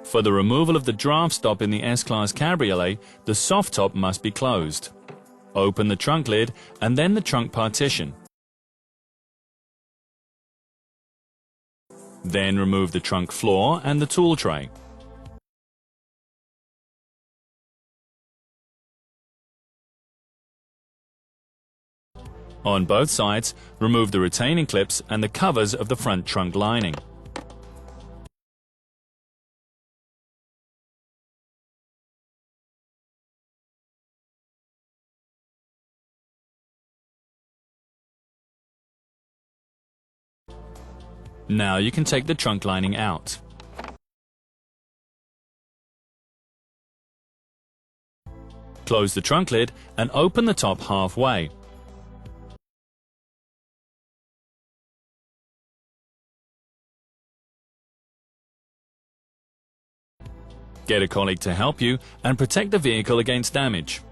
For the removal of the draft stop in the S-Class Cabriolet, the soft top must be closed. Open the trunk lid and then the trunk partition. Then remove the trunk floor and the tool tray. On both sides, remove the retaining clips and the covers of the front trunk lining. Now you can take the trunk lining out. Close the trunk lid and open the top halfway. Get a colleague to help you and protect the vehicle against damage.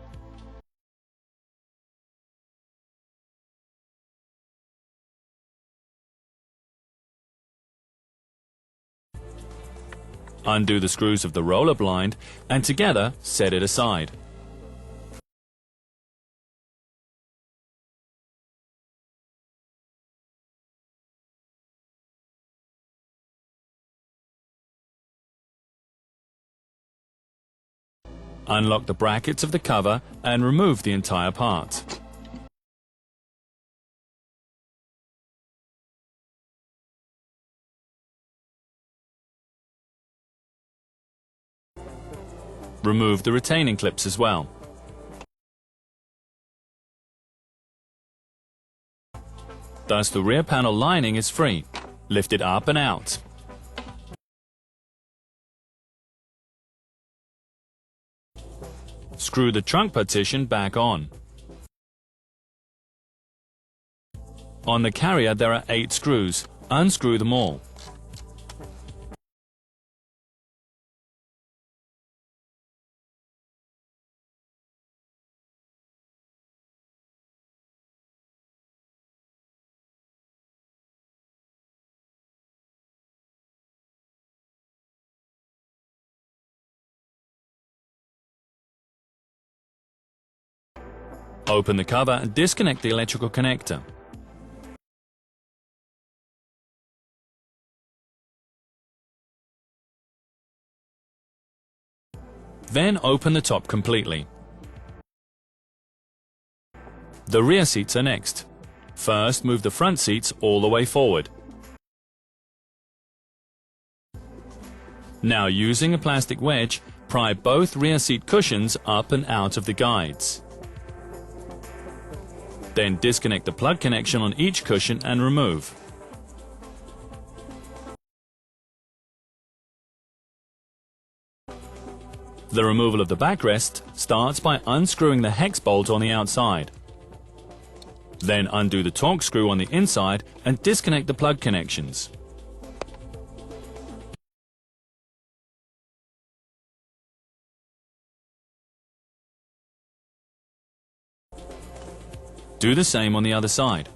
Undo the screws of the roller blind and together set it aside. Unlock the brackets of the cover and remove the entire part. Remove the retaining clips as well. Thus the rear panel lining is free. Lift it up and out. Screw the trunk partition back on. On the carrier there are 8 screws. Unscrew them all. Open the cover and disconnect the electrical connector. Then open the top completely. The rear seats are next. First, move the front seats all the way forward. Now, using a plastic wedge, pry both rear seat cushions up and out of the guides. Then disconnect the plug connection on each cushion and remove. The removal of the backrest starts by unscrewing the hex bolt on the outside. Then undo the torque screw on the inside and disconnect the plug connections. Do the same on the other side.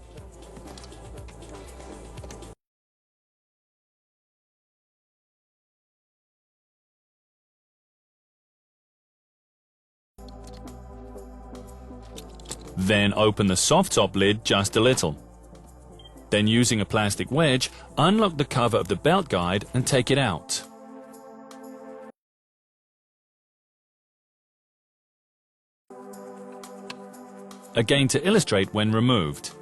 Then open the soft top lid just a little. Then using a plastic wedge, unlock the cover of the belt guide and take it out. Again to illustrate when removed.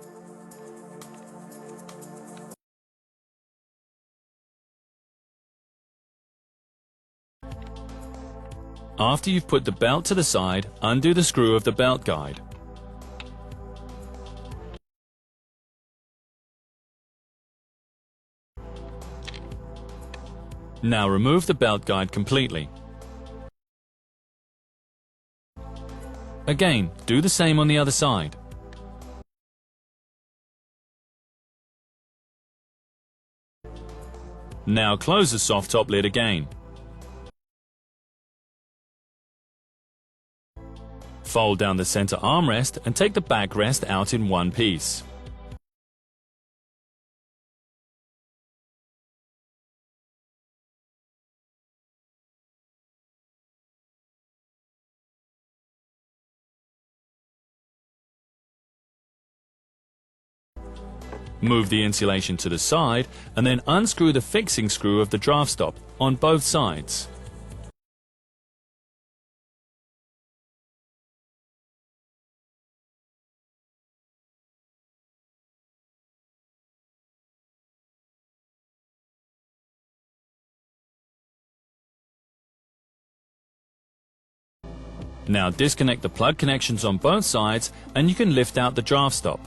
After you've put the belt to the side, undo the screw of the belt guide. Now remove the belt guide completely. Again, do the same on the other side. Now close the soft top lid again. Fold down the center armrest and take the backrest out in one piece. Move the insulation to the side and then unscrew the fixing screw of the draft stop on both sides. Now disconnect the plug connections on both sides and you can lift out the draft stop.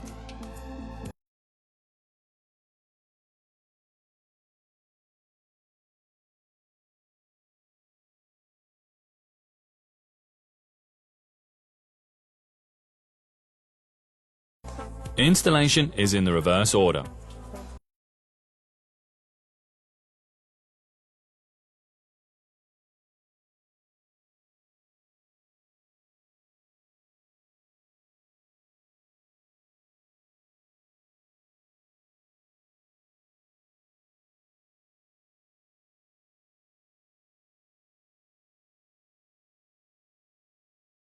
Installation is in the reverse order.